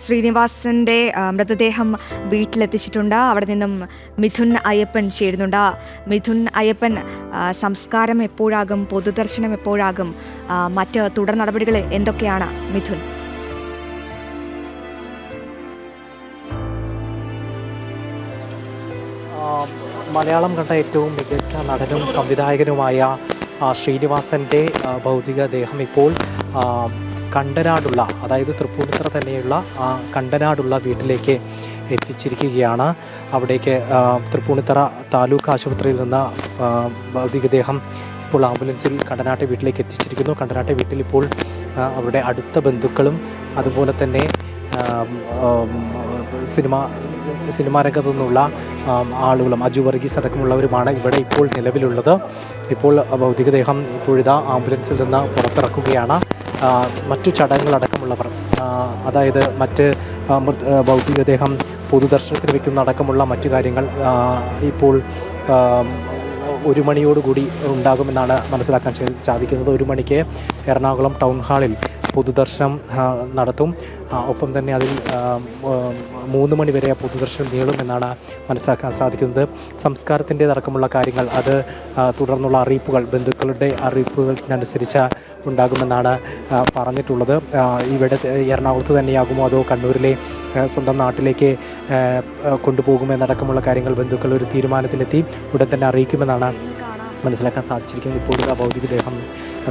ശ്രീനിവാസന്റെ മൃതദേഹം വീട്ടിലെത്തിച്ചിട്ടുണ്ട്. അവിടെ നിന്നും മിഥുൻ അയ്യപ്പൻ ചേരുന്നുണ്ട്. മിഥുൻ അയ്യപ്പൻ, സംസ്കാരം എപ്പോഴാകും, പൊതുദർശനം എപ്പോഴാകും, മറ്റ് തുടർ നടപടികൾ എന്തൊക്കെയാണ് മിഥുൻ? മലയാളം കണ്ട ഏറ്റവും മികച്ച നടനും സംവിധായകനുമായ ശ്രീനിവാസൻ്റെ ഭൗതികദേഹം ഇപ്പോൾ കണ്ടനാടുള്ള, അതായത് തൃപ്പൂണിത്തുറ തന്നെയുള്ള കണ്ടനാടുള്ള വീട്ടിലേക്ക് എത്തിച്ചിരിക്കുകയാണ്. അവിടേക്ക് തൃപ്പൂണിത്തുറ താലൂക്ക് ആശുപത്രിയിൽ നിന്ന് ഭൗതികദേഹം ഇപ്പോൾ ആംബുലൻസിൽ കണ്ടനാട്ടെ വീട്ടിലേക്ക് എത്തിച്ചിരിക്കുന്നു. കണ്ടനാട്ടെ വീട്ടിൽ ഇപ്പോൾ അവരുടെ അടുത്ത ബന്ധുക്കളും അതുപോലെ തന്നെ സിനിമാ രംഗത്തു നിന്നുള്ള ആളുകളും, അജു വർഗീസ് അടക്കമുള്ളവരുമാണ് ഇവിടെ ഇപ്പോൾ നിലവിലുള്ളത്. ഇപ്പോൾ ഭൗതികദേഹം ഇപ്പോഴിതാ ആംബുലൻസിൽ നിന്ന് പുറത്തിറക്കുകയാണ്. മറ്റു ചടങ്ങുകളടക്കമുള്ളവർ, അതായത് മറ്റ് ഭൗതികദേഹം പൊതുദർശനത്തിന് വയ്ക്കുന്ന അടക്കമുള്ള മറ്റു കാര്യങ്ങൾ ഇപ്പോൾ 1 മണിയോടുകൂടി ഉണ്ടാകുമെന്നാണ് മനസ്സിലാക്കാൻ സാധിക്കുന്നത്. 1 മണിക്ക് എറണാകുളം ടൗൺ ഹാളിൽ പൊതുദർശനം നടത്തും. ഒപ്പം തന്നെ അതിൽ 3 മണി വരെ പൊതുദർശനം നീളുമെന്നാണ് മനസ്സിലാക്കാൻ സാധിക്കുന്നത്. സംസ്കാരത്തിൻ്റെതടക്കമുള്ള കാര്യങ്ങൾ അത് തുടർന്നുള്ള അറിയിപ്പുകൾ, ബന്ധുക്കളുടെ അറിയിപ്പുകൾക്കനുസരിച്ച് ഉണ്ടാകുമെന്നാണ് പറഞ്ഞിട്ടുള്ളത്. ഇവിടെ എറണാകുളത്ത് തന്നെയാകുമോ അതോ കണ്ണൂരിലെ സ്വന്തം നാട്ടിലേക്ക് കൊണ്ടുപോകുമെന്നടക്കമുള്ള കാര്യങ്ങൾ ബന്ധുക്കൾ ഒരു തീരുമാനത്തിലെത്തി ഉടൻ തന്നെ അറിയിക്കുമെന്നാണ് മനസ്സിലാക്കാൻ സാധിച്ചിരിക്കുന്നത്. ഇപ്പോൾ ഭൗതികദേഹം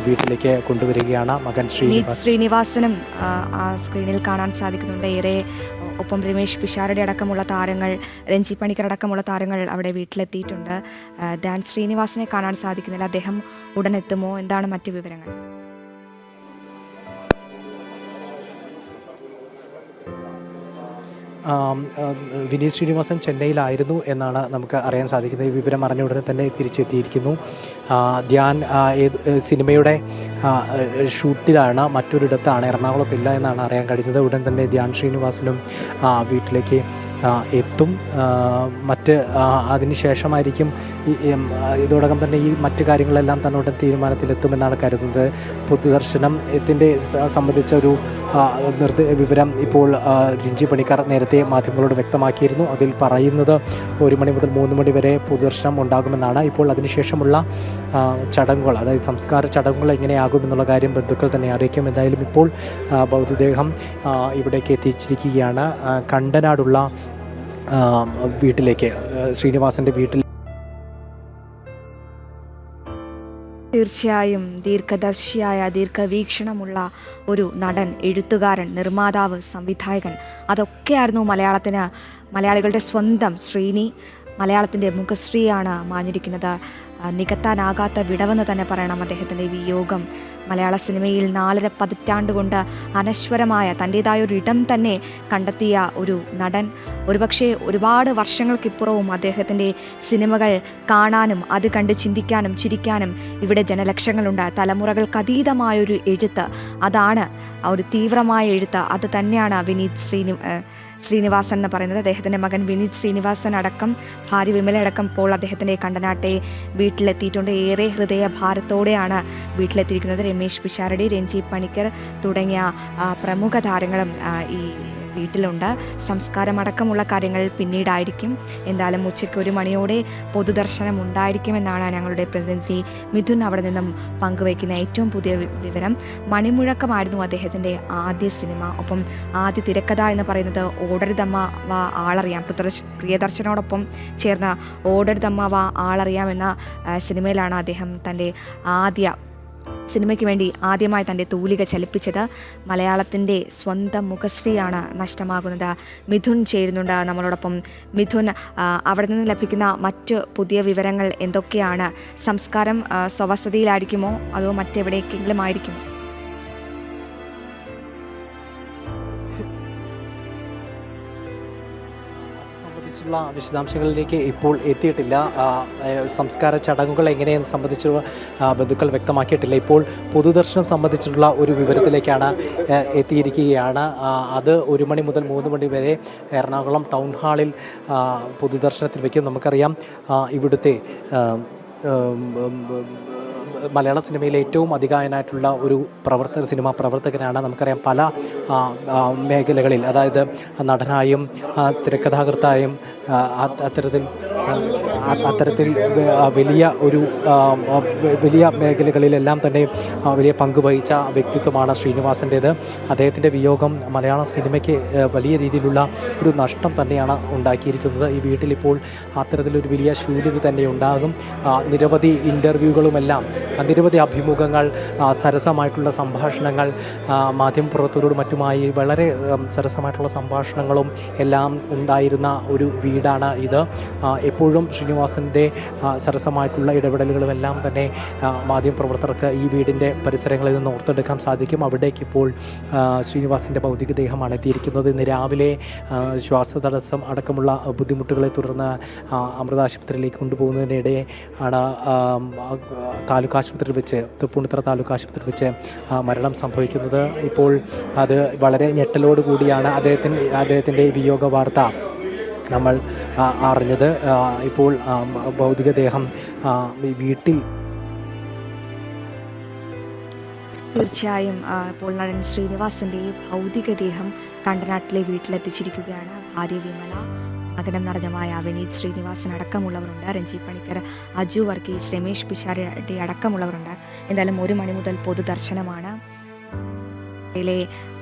വീട്ടിലേക്ക് കൊണ്ടുവരികയാണ്. മകൻ ശ്രീനിവാസനും സ്ക്രീനിൽ കാണാൻ സാധിക്കുന്നുണ്ട്. ഏറെ ഒപ്പം രമേശ് പിഷാരടി അടക്കമുള്ള താരങ്ങൾ, രഞ്ജി പണിക്കർ അടക്കമുള്ള താരങ്ങൾ അവിടെ വീട്ടിലെത്തിയിട്ടുണ്ട്. ധ്യാൻ ശ്രീനിവാസനെ കാണാൻ സാധിക്കുന്നില്ല. അദ്ദേഹം ഉടൻ എത്തുമോ? എന്താണ് മറ്റു വിവരങ്ങൾ? വിനീത് ശ്രീനിവാസൻ ചെന്നൈയിലായിരുന്നു എന്നാണ് നമുക്ക് അറിയാൻ സാധിക്കുന്നത്. ഈ വിവരം അറിഞ്ഞ ഉടനെ തന്നെ തിരിച്ചെത്തിയിരിക്കുന്നു. ധ്യാൻ സിനിമയുടെ ഷൂട്ടിലാണ്, മറ്റൊരിടത്താണ്, എറണാകുളത്തില്ല എന്നാണ് അറിയാൻ കഴിയുന്നത്. ഉടൻ തന്നെ ധ്യാൻ ശ്രീനിവാസനും വീട്ടിലേക്ക് എത്തും. മറ്റ് അതിനുശേഷമായിരിക്കും ഇതോടകം തന്നെ ഈ മറ്റു കാര്യങ്ങളെല്ലാം തന്നോട് തീരുമാനത്തിലെത്തുമെന്നാണ് കരുതുന്നത്. പൊതുദർശനത്തിൻ്റെ സംബന്ധിച്ച ഒരു വിവരം ഇപ്പോൾ രഞ്ജി പണിക്കർ നേരത്തെ മാധ്യമങ്ങളോട് വ്യക്തമാക്കിയിരുന്നു. അതിൽ പറയുന്നത് 1 മണി മുതൽ 3 മണി വരെ പൊതുദർശനം ഉണ്ടാകുമെന്നാണ്. ഇപ്പോൾ അതിനുശേഷമുള്ള ചടങ്ങുകൾ, അതായത് സംസ്കാര ചടങ്ങുകൾ എങ്ങനെയാകുമെന്നുള്ള കാര്യം ബന്ധുക്കൾ തന്നെ അറിയിക്കും. എന്തായാലും ഇപ്പോൾ ഭൗതികദേഹം ഇവിടേക്ക് എത്തിച്ചിരിക്കുകയാണ്. കണ്ടനാടുള്ള വീട്ടിലേക്ക്, ശ്രീനിവാസൻ്റെ വീട്ടിൽ. തീർച്ചയായും ദീർഘദർശിയായ, ദീർഘവീക്ഷണമുള്ള ഒരു നടൻ, എഴുത്തുകാരൻ, നിർമ്മാതാവ്, സംവിധായകൻ, അതൊക്കെയായിരുന്നു മലയാളികളുടെ സ്വന്തം ശ്രീനി. മലയാളത്തിൻ്റെ മുഖശ്രീയാണ് മാഞ്ഞിരിക്കുന്നത്. നികത്താനാകാത്ത വിടവെന്ന് തന്നെ പറയണം അദ്ദേഹത്തിൻ്റെ വിയോഗം. മലയാള സിനിമയിൽ 4.5 പതിറ്റാണ്ട് കൊണ്ട് അനശ്വരമായ തൻ്റേതായൊരു ഇടം തന്നെ കണ്ടെത്തിയ ഒരു നടൻ. ഒരുപക്ഷെ ഒരുപാട് വർഷങ്ങൾക്കിപ്പുറവും അദ്ദേഹത്തിൻ്റെ സിനിമകൾ കാണാനും അത് കണ്ട് ചിന്തിക്കാനും ചിരിക്കാനും ഇവിടെ ജനലക്ഷങ്ങളുണ്ട്. തലമുറകൾക്ക് അതീതമായൊരു എഴുത്ത്, അതാണ് ഒരു തീവ്രമായ എഴുത്ത്. അത് തന്നെയാണ് വിനീത് ശ്രീനിവാസൻ എന്ന് പറയുന്നത്. അദ്ദേഹത്തിൻ്റെ മകൻ വിനീത് ശ്രീനിവാസൻ അടക്കം ഭാര്യ വിമലയടക്കം ഇപ്പോൾ അദ്ദേഹത്തിൻ്റെ കണ്ടനാട്ടെ വീട്ടിലെത്തിയിട്ടുണ്ട്. ഏറെ ഹൃദയഭാരത്തോടെയാണ് വീട്ടിലെത്തിയിരിക്കുന്നത്. രമേശ് പിഷാരടി, രഞ്ജി പണിക്കർ തുടങ്ങിയ പ്രമുഖ താരങ്ങളും ഈ വീട്ടിലുണ്ട്. സംസ്കാരമടക്കമുള്ള കാര്യങ്ങൾ പിന്നീടായിരിക്കും. എന്തായാലും ഉച്ചയ്ക്ക് 1 മണിയോടെ പൊതുദർശനം ഉണ്ടായിരിക്കുമെന്നാണ് ഞങ്ങളുടെ പ്രതിനിധി മിഥുൻ അവിടെ നിന്നും പങ്കുവയ്ക്കുന്ന ഏറ്റവും പുതിയ വിവരം. മണിമുഴക്കമായിരുന്നു അദ്ദേഹത്തിൻ്റെ ആദ്യ സിനിമ. ഒപ്പം ആദ്യ തിരക്കഥ എന്ന് പറയുന്നത് ഓടരുതമ്മ വാ ആളറിയാം, പ്രിയദർശനോടൊപ്പം ചേർന്ന ഓടരുതമ്മ വാ ആളറിയാം എന്ന സിനിമയിലാണ് അദ്ദേഹം തൻ്റെ സിനിമയ്ക്ക് വേണ്ടി ആദ്യമായി തൻ്റെ തൂലിക ചലിപ്പിച്ചത്. മലയാളത്തിൻ്റെ സ്വന്തം മുഖശ്രീയാണ് നഷ്ടമാകുന്നത്. മിഥുൻ ചേരുന്നുണ്ട് നമ്മളോടൊപ്പം. മിഥുൻ, അവിടെ നിന്ന് ലഭിക്കുന്ന മറ്റ് പുതിയ വിവരങ്ങൾ എന്തൊക്കെയാണ്? സംസ്കാരം സ്വവസതിയിലായിരിക്കുമോ അതോ മറ്റെവിടേക്കെങ്കിലും ആയിരിക്കുമോ? വിശദാംശങ്ങളിലേക്ക് ഇപ്പോൾ എത്തിയിട്ടില്ല. സംസ്കാര ചടങ്ങുകൾ എങ്ങനെയെന്ന് സംബന്ധിച്ച് ബന്ധുക്കൾ വ്യക്തമാക്കിയിട്ടില്ല. ഇപ്പോൾ പൊതുദർശനം സംബന്ധിച്ചിട്ടുള്ള ഒരു വിവരത്തിലേക്കാണ് എത്തിയിരിക്കുകയാണ്. അത് 1 മണി മുതൽ 3 മണി വരെ എറണാകുളം ടൗൺ ഹാളിൽ പൊതുദർശനത്തിൽ വയ്ക്കും. നമുക്കറിയാം ഇവിടുത്തെ മലയാള സിനിമയിലെ ഏറ്റവും അതികായനായിട്ടുള്ള ഒരു സിനിമാ പ്രവർത്തകനാണ്. നമുക്കറിയാം പല മേഖലകളിൽ, അതായത് നടനായും തിരക്കഥാകൃത്തായും അത്തരത്തിൽ വലിയ മേഖലകളിലെല്ലാം തന്നെ വലിയ പങ്ക് വഹിച്ച വ്യക്തിത്വമാണ് ശ്രീനിവാസൻ്റേത്. അദ്ദേഹത്തിൻ്റെ വിയോഗം മലയാള സിനിമയ്ക്ക് വലിയ രീതിയിലുള്ള ഒരു നഷ്ടം തന്നെയാണ് ഉണ്ടാക്കിയിരിക്കുന്നത്. ഈ വീട്ടിലിപ്പോൾ അത്തരത്തിലൊരു വലിയ ശൂന്യത തന്നെ ഉണ്ടാകും. നിരവധി ഇൻ്റർവ്യൂകളുമെല്ലാം, നിരവധി അഭിമുഖങ്ങൾ, സരസമായിട്ടുള്ള സംഭാഷണങ്ങൾ, മാധ്യമപ്രവർത്തകരോട് മറ്റുമായി വളരെ സരസമായിട്ടുള്ള സംഭാഷണങ്ങളും എല്ലാം ഉണ്ടായിരുന്ന ഒരു വീടാണ് ഇത്. എപ്പോഴും ശ്രീനിവാസൻ്റെ സരസമായിട്ടുള്ള ഇടപെടലുകളും എല്ലാം തന്നെ മാധ്യമപ്രവർത്തകർക്ക് ഈ വീടിൻ്റെ പരിസരങ്ങളിൽ നിന്ന് ഓർത്തെടുക്കാൻ സാധിക്കും. അവിടേക്ക് ഇപ്പോൾ ശ്രീനിവാസൻ്റെ ഭൗതികദേഹമാണ് എത്തിയിരിക്കുന്നത്. ഇന്ന് രാവിലെ ശ്വാസതടസ്സം അടക്കമുള്ള ബുദ്ധിമുട്ടുകളെ തുടർന്ന് അമൃത ആശുപത്രിയിലേക്ക് കൊണ്ടുപോകുന്നതിനിടെ ആണ് താലൂക്ക് ആശുപത്രിയിൽ വെച്ച്, തൃപ്പൂണിത്തുറ താലൂക്ക് ആശുപത്രിയിൽ വെച്ച് മരണം സംഭവിക്കുന്നത്. ഇപ്പോൾ അത് വളരെ ഞെട്ടലോട് കൂടിയാണ് അദ്ദേഹത്തിൻ്റെ വിയോഗ വാർത്ത നമ്മൾ അറിഞ്ഞത്. ഇപ്പോൾ ഭൗതികദേഹം വീട്ടിൽ തീർച്ചയായും ഇപ്പോൾ നടൻ ശ്രീനിവാസൻ്റെ ഭൗതികദേഹം കണ്ടനാട്ടിലെ വീട്ടിലെത്തിച്ചിരിക്കുകയാണ്. ഭാര്യ വിമല, മകനം നടനുമായ വിനീത് ശ്രീനിവാസൻ അടക്കമുള്ളവരുണ്ട്. രഞ്ജി പണിക്കർ, അജു വർഗീസ്, രമേശ് പിഷാരടി അടക്കമുള്ളവരുണ്ട്. എന്തായാലും 1 മണി മുതൽ പൊതുദർശനമാണ്.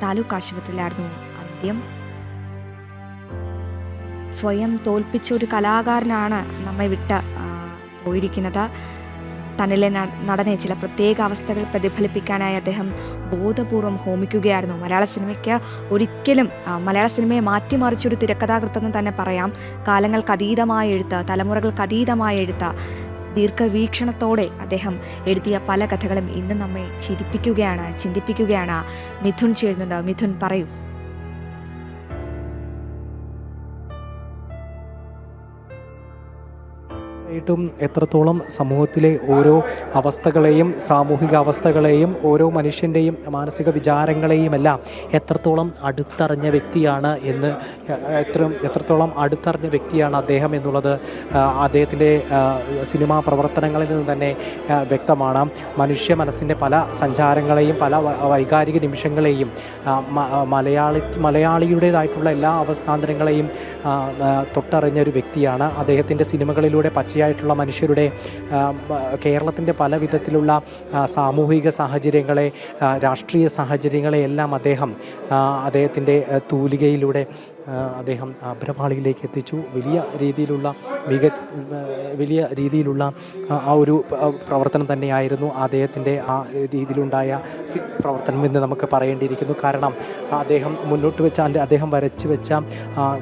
താലൂക്ക് ആശുപത്രിയിലായിരുന്നു അന്ത്യം. സ്വയം തോൽപ്പിച്ച ഒരു കലാകാരനാണ് നമ്മെ വിട്ട് പോയിരിക്കുന്നത്. തന്നിലെ നടനെ ചില പ്രത്യേക അവസ്ഥകൾ പ്രതിഫലിപ്പിക്കാനായി അദ്ദേഹം ബോധപൂർവം ഹോമിക്കുകയായിരുന്നു. മലയാള സിനിമയെ മാറ്റിമറിച്ചൊരു തിരക്കഥാകൃത്തെന്ന് തന്നെ പറയാം. കാലങ്ങൾക്കതീതമായ എഴുത്ത്, തലമുറകൾക്കതീതമായ എഴുത്ത്, ദീർഘവീക്ഷണത്തോടെ അദ്ദേഹം എഴുതിയ പല കഥകളും ഇന്ന് നമ്മെ ചിന്തിപ്പിക്കുകയാണ്. മിഥുൻ ചേരുന്നുണ്ട്. മിഥുൻ, പറയൂ. ും എത്രത്തോളം സമൂഹത്തിലെ ഓരോ അവസ്ഥകളെയും, സാമൂഹിക അവസ്ഥകളെയും, ഓരോ മനുഷ്യൻ്റെയും മാനസിക വിചാരങ്ങളെയുമെല്ലാം എത്രത്തോളം അടുത്തറിഞ്ഞ വ്യക്തിയാണ് അദ്ദേഹം എന്നുള്ളത് അദ്ദേഹത്തിൻ്റെ സിനിമാ പ്രവർത്തനങ്ങളിൽ നിന്ന് തന്നെ വ്യക്തമാണ്. മനുഷ്യ മനസ്സിൻ്റെ പല സഞ്ചാരങ്ങളെയും പല വൈകാരിക നിമിഷങ്ങളെയും മലയാളിയുടേതായിട്ടുള്ള എല്ലാ അവസ്ഥാന്തരങ്ങളെയും തൊട്ടറിഞ്ഞ ഒരു വ്യക്തിയാണ്. അദ്ദേഹത്തിൻ്റെ സിനിമകളിലൂടെ പച്ചയായിട്ടുള്ള മനുഷ്യരുടെ, കേരളത്തിൻ്റെ പല വിധത്തിലുള്ള സാമൂഹിക സാഹചര്യങ്ങളെ, രാഷ്ട്രീയ സാഹചര്യങ്ങളെ എല്ലാം അദ്ദേഹത്തിൻ്റെ തൂലികയിലൂടെ അദ്ദേഹം അഭ്രപാളിയിലേക്ക് എത്തിച്ചു. വലിയ രീതിയിലുള്ള ആ ഒരു പ്രവർത്തനം തന്നെയായിരുന്നു അദ്ദേഹത്തിൻ്റെ ആ രീതിയിലുണ്ടായ പ്രവർത്തനം എന്ന് നമുക്ക് പറയേണ്ടിയിരിക്കുന്നു. കാരണം അദ്ദേഹം വരച്ചു വെച്ച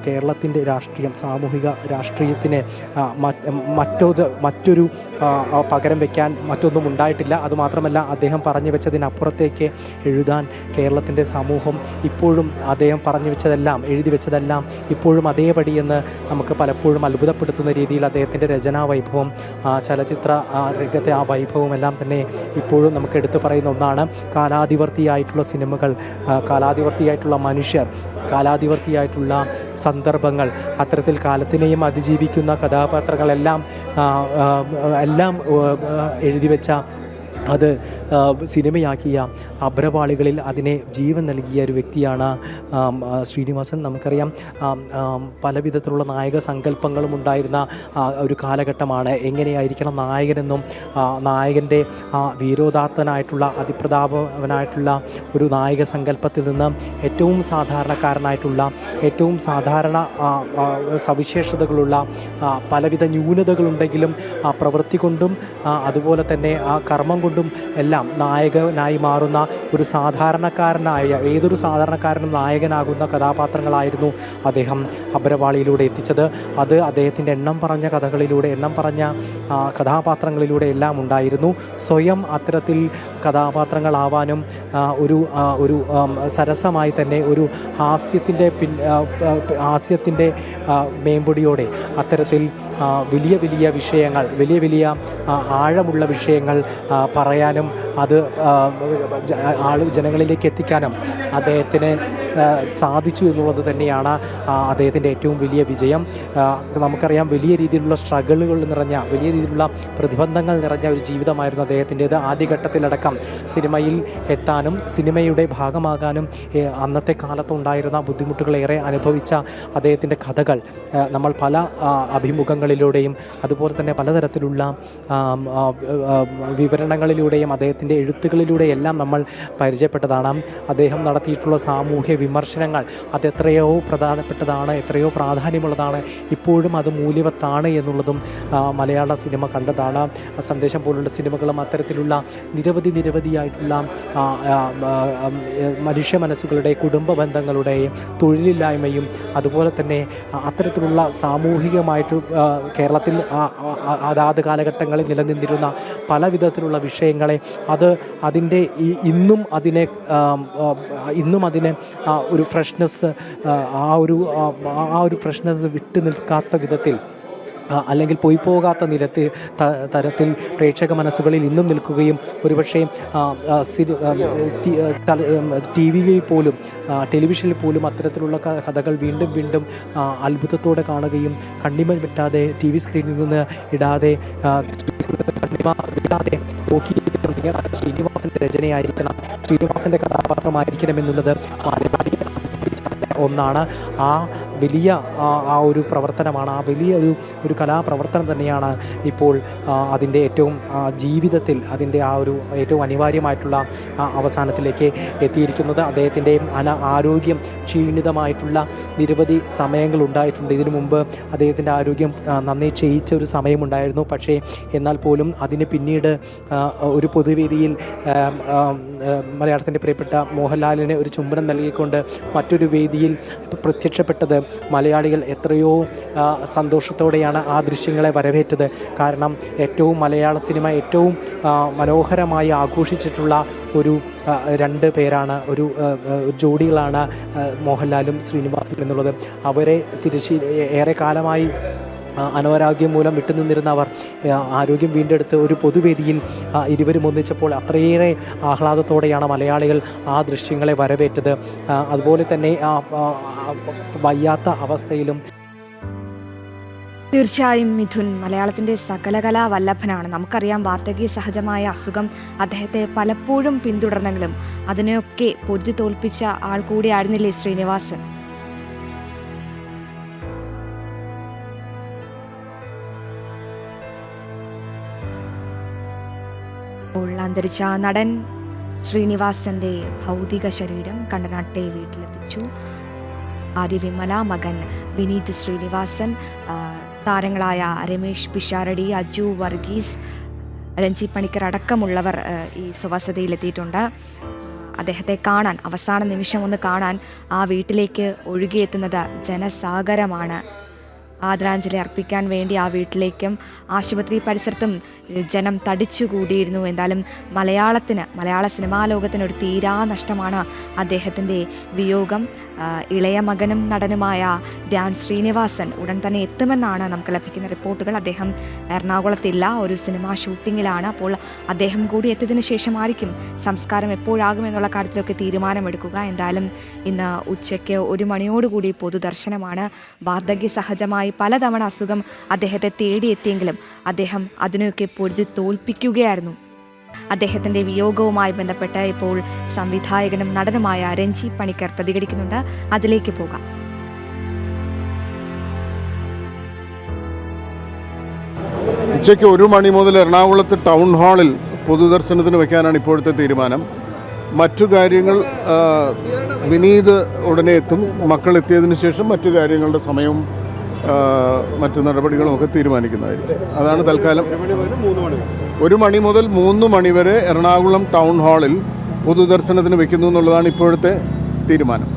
കേരളത്തിൻ്റെ രാഷ്ട്രീയം, സാമൂഹിക രാഷ്ട്രീയത്തിന് മറ്റൊരു പകരം വയ്ക്കാൻ മറ്റൊന്നും ഉണ്ടായിട്ടില്ല. അതുമാത്രമല്ല, അദ്ദേഹം പറഞ്ഞു വെച്ചതിനപ്പുറത്തേക്ക് എഴുതാൻ കേരളത്തിൻ്റെ സമൂഹം ഇപ്പോഴും അദ്ദേഹം പറഞ്ഞു വെച്ചതെല്ലാം, എഴുതി വെച്ചതെല്ലാം ഇപ്പോഴും അതേപടിയെന്ന് നമുക്ക് പലപ്പോഴും അത്ഭുതപ്പെടുത്തുന്ന രീതിയിൽ അദ്ദേഹത്തിൻ്റെ രചനാ വൈഭവം, ചലച്ചിത്ര രംഗത്തെ ആ വൈഭവം എല്ലാം തന്നെ ഇപ്പോഴും നമുക്ക് എടുത്തു പറയുന്ന ഒന്നാണ്. കാലാതിവർത്തിയായിട്ടുള്ള സിനിമകൾ, കാലാതിവർത്തിയായിട്ടുള്ള മനുഷ്യർ, കാലാതിവർത്തിയായിട്ടുള്ള സന്ദർഭങ്ങൾ, അത്തരത്തിൽ കാലത്തിനെയും അതിജീവിക്കുന്ന കഥാപാത്രങ്ങളെല്ലാം എഴുതി വെച്ച, അത് സിനിമയാക്കിയ, അഭ്രപാളികളിൽ അതിനെ ജീവൻ നൽകിയ ഒരു വ്യക്തിയാണ് ശ്രീനിവാസൻ. നമുക്കറിയാം പല വിധത്തിലുള്ള നായക സങ്കല്പങ്ങളും ഉണ്ടായിരുന്ന ഒരു കാലഘട്ടമാണ്. എങ്ങനെയായിരിക്കണം നായകനെന്നും, നായകൻ്റെ വീരോദാത്തനായിട്ടുള്ള, അതിപ്രതാപവനായിട്ടുള്ള ഒരു നായക സങ്കല്പത്തിൽ നിന്ന് ഏറ്റവും സാധാരണക്കാരനായിട്ടുള്ള, ഏറ്റവും സാധാരണ സവിശേഷതകളുള്ള, പലവിധ ന്യൂനതകളുണ്ടെങ്കിലും പ്രവൃത്തി കൊണ്ടും അതുപോലെ തന്നെ ആ കർമ്മം കൊണ്ടും എല്ലാം നായകനായി മാറുന്ന ഒരു സാധാരണക്കാരനായ, ഏതൊരു സാധാരണക്കാരനും നായകനാകുന്ന കഥാപാത്രങ്ങളായിരുന്നു അദ്ദേഹം അഭ്രപാളിയിലൂടെ എത്തിച്ചത്. അത് അദ്ദേഹത്തിൻ്റെ എണ്ണം പറഞ്ഞ കഥകളിലൂടെ, എണ്ണം പറഞ്ഞ കഥാപാത്രങ്ങളിലൂടെ എല്ലാം ഉണ്ടായിരുന്നു. സ്വയം അത്തരത്തിൽ കഥാപാത്രങ്ങളാവാനും ഒരു സരസമായി തന്നെ ഒരു ഹാസ്യത്തിൻ്റെ മേമ്പൊടിയോടെ അത്തരത്തിൽ വലിയ വിഷയങ്ങൾ, വലിയ ആഴമുള്ള വിഷയങ്ങൾ പറയാനും അത് ജനങ്ങളിലേക്ക് എത്തിക്കാനും അദ്ദേഹത്തിന് സാധിച്ചു എന്നുള്ളത് തന്നെയാണ് അദ്ദേഹത്തിൻ്റെ ഏറ്റവും വലിയ വിജയം. നമുക്കറിയാം, വലിയ രീതിയിലുള്ള സ്ട്രഗിളുകൾ നിറഞ്ഞ, വലിയ രീതിയിലുള്ള പ്രതിബന്ധങ്ങൾ നിറഞ്ഞ ഒരു ജീവിതമായിരുന്നു അദ്ദേഹത്തിൻ്റേത്. ആദ്യഘട്ടത്തിലടക്കം സിനിമയിൽ എത്താനും സിനിമയുടെ ഭാഗമാകാനും അന്നത്തെ കാലത്തുണ്ടായിരുന്ന ബുദ്ധിമുട്ടുകളേറെ അനുഭവിച്ച അദ്ദേഹത്തിൻ്റെ കഥകൾ നമ്മൾ പല അഭിമുഖങ്ങളിലൂടെയും അതുപോലെ തന്നെ പലതരത്തിലുള്ള വിവരണങ്ങളിലൂടെയും അദ്ദേഹത്തിൻ്റെ എഴുത്തുകളിലൂടെയെല്ലാം നമ്മൾ പരിചയപ്പെട്ടതാണ്. അദ്ദേഹം നടത്തിയിട്ടുള്ള സാമൂഹ്യ വിമർശനങ്ങൾ അതെത്രയോ പ്രധാനപ്പെട്ടതാണ്, എത്രയോ പ്രാധാന്യമുള്ളതാണ്, ഇപ്പോഴും അത് മൂല്യവത്താണ് എന്നുള്ളതും മലയാള സിനിമ കണ്ടതാണ്. സന്ദേശം പോലുള്ള സിനിമകളും അത്തരത്തിലുള്ള നിരവധിയായിട്ടുള്ള മനുഷ്യ മനസ്സുകളുടെ, കുടുംബ ബന്ധങ്ങളുടെയും തൊഴിലില്ലായ്മയും അതുപോലെ തന്നെ അത്തരത്തിലുള്ള സാമൂഹികമായിട്ട് കേരളത്തിൽ അതാത് കാലഘട്ടങ്ങളിൽ നിലനിന്നിരുന്ന പല വിധത്തിലുള്ള വിഷയങ്ങളെ ഇന്നും അതിനെ ഒരു ഫ്രഷ്നെസ്, ആ ഒരു ഫ്രഷ്നെസ് വിട്ടു നിൽക്കാത്ത വിധത്തിൽ അല്ലെങ്കിൽ പോയി പോകാത്ത തരത്തിൽ പ്രേക്ഷക മനസ്സുകളിൽ ഇന്നും നിൽക്കുകയും ഒരുപക്ഷെ ടെലിവിഷനിൽ പോലും അത്തരത്തിലുള്ള കഥകൾ വീണ്ടും അത്ഭുതത്തോടെ കാണുകയും കണ്ണിമ വെട്ടാതെ TV സ്ക്രീനിൽ നിന്ന് ഇടാതെ ശ്രീനിവാസൻ്റെ രചനയായിരിക്കണം, ശ്രീനിവാസൻ്റെ കഥാപാത്രമായിരിക്കണം എന്നുള്ളത് ഒന്നാണ്. ആ വലിയ ഒരു പ്രവർത്തനമാണ്, ആ വലിയ ഒരു കലാപ്രവർത്തനം തന്നെയാണ് ഇപ്പോൾ അതിൻ്റെ ഏറ്റവും ജീവിതത്തിൽ അതിൻ്റെ ഏറ്റവും അനിവാര്യമായിട്ടുള്ള അവസാനത്തിലേക്ക് എത്തിയിരിക്കുന്നത്. അദ്ദേഹത്തിൻ്റെ ആരോഗ്യം ക്ഷീണിതമായിട്ടുള്ള നിരവധി സമയങ്ങളുണ്ടായിട്ടുണ്ട്. ഇതിനു മുമ്പ് അദ്ദേഹത്തിൻ്റെ ആരോഗ്യം നന്നേ ക്ഷയിച്ച ഒരു സമയമുണ്ടായിരുന്നു. പക്ഷേ എന്നാൽ പോലും അതിന് പിന്നീട് ഒരു പൊതുവേദിയിൽ മലയാളത്തിൻ്റെ പ്രിയപ്പെട്ട മോഹൻലാലിന് ഒരു ചുംബനം നൽകിക്കൊണ്ട് മറ്റൊരു വേദിയിൽ പ്രത്യക്ഷപ്പെട്ടത് മലയാളികൾ എത്രയോ സന്തോഷത്തോടെയാണ് ആ ദൃശ്യങ്ങളെ വരവേറ്റത്. കാരണം മലയാള സിനിമ ഏറ്റവും മനോഹരമായി ആഘോഷിച്ചിട്ടുള്ള രണ്ട് പേരാണ്, ഒരു ജോഡികളാണ് മോഹൻലാലും ശ്രീനിവാസും എന്നുള്ളത്. അവരെ ഏറെ കാലമായി അനാരോഗ്യം മൂലം വിട്ടുനിന്നിരുന്നവർ ആരോഗ്യം വീണ്ടെടുത്ത് ഒരു പൊതുവേദിയിൽ ഇരുവരും ഒന്നിച്ചപ്പോൾ അത്രയേറെ ആഹ്ലാദത്തോടെയാണ് മലയാളികൾ ആ ദൃശ്യങ്ങളെ വരവേറ്റത്. അതുപോലെ തന്നെ വയ്യാത്ത അവസ്ഥയിലും തീർച്ചയായും മിഥുൻ മലയാളത്തിൻ്റെ സകലകലാ വല്ലഭനാണ്. നമുക്കറിയാം, വാർദ്ധക്യ സഹജമായ അസുഖം അദ്ദേഹത്തെ പലപ്പോഴും പിന്തുടർന്നെങ്കിലും അതിനെയൊക്കെ പൊരുതി തോൽപ്പിച്ച ആൾ കൂടിയായിരുന്നില്ലേ ശ്രീനിവാസൻ? അന്തരിച്ച നടൻ ശ്രീനിവാസന്റെ ഭൗതിക ശരീരം കണ്ടനാട്ടെ വീട്ടിലെത്തിച്ചു. ആദ്യ വിമല, മകൻ വിനീത് ശ്രീനിവാസൻ, താരങ്ങളായ രമേശ് പിഷാരടി, അജു വർഗീസ്, രഞ്ജി പണിക്കർ അടക്കമുള്ളവർ ഈ സ്വവസതിയിലെത്തിയിട്ടുണ്ട്. അദ്ദേഹത്തെ കാണാൻ, അവസാന നിമിഷം ഒന്ന് കാണാൻ ആ വീട്ടിലേക്ക് ഒഴുകിയെത്തുന്നത് ജനസാഗരമാണ്. ആദരാഞ്ജലി അർപ്പിക്കാൻ വേണ്ടി ആ വീട്ടിലേക്കും ആശുപത്രി പരിസരത്തും ജനം തടിച്ചുകൂടിയിരുന്നു. എന്തായാലും മലയാള സിനിമാ ലോകത്തിന് ഒരു തീരാ നഷ്ടമാണ് അദ്ദേഹത്തിൻ്റെ വിയോഗം. ഇളയ മകനും നടനുമായ ധ്യാൻ ശ്രീനിവാസൻ ഉടൻ തന്നെ എത്തുമെന്നാണ് നമുക്ക് ലഭിക്കുന്ന റിപ്പോർട്ടുകൾ. അദ്ദേഹം എറണാകുളത്തില്ല, ഒരു സിനിമാ ഷൂട്ടിങ്ങിലാണ്. അപ്പോൾ അദ്ദേഹം കൂടി എത്തിയതിനു ശേഷമായിരിക്കും സംസ്കാരം എപ്പോഴാകുമെന്നുള്ള കാര്യത്തിലൊക്കെ തീരുമാനമെടുക്കുക. എന്തായാലും ഇന്ന് ഉച്ചയ്ക്ക് 1 മണിയോടുകൂടി പൊതുദർശനമാണ്. വാർദ്ധക്യ സഹജമായി പലതവണ അസുഖം അദ്ദേഹത്തെ തേടിയെത്തിയെങ്കിലും അദ്ദേഹം അതിനെയൊക്കെ പൊരുതി തോൽപ്പിക്കുകയായിരുന്നു. അദ്ദേഹത്തിൻ്റെ വിയോഗവുമായി ബന്ധപ്പെട്ട് ഇപ്പോൾ സംവിധായകനും നടനുമായ രഞ്ജി പണിക്കർ പ്രതികരിക്കുന്നുണ്ട്. അതിലേക്ക് പോകാം. ഉച്ചയ്ക്ക് 1 മണി മുതൽ എറണാകുളത്ത് ടൗൺ ഹാളിൽ പൊതുദർശനത്തിന് വയ്ക്കാനാണ് ഇപ്പോഴത്തെ തീരുമാനം. മറ്റു കാര്യങ്ങൾ വിനീത് ഉടനെ എത്തും. മക്കൾ എത്തിയതിനു ശേഷം മറ്റു കാര്യങ്ങളുടെ സമയവും മറ്റു നടപടികളുമൊക്കെ തീരുമാനിക്കുന്നതായിരിക്കും. അതാണ് തൽക്കാലം. 1 മണി മുതൽ 3 മണി വരെ എറണാകുളം ടൗൺ ഹാളിൽ പൊതുദർശനത്തിന് വയ്ക്കുന്നു എന്നുള്ളതാണ് ഇപ്പോഴത്തെ തീരുമാനം.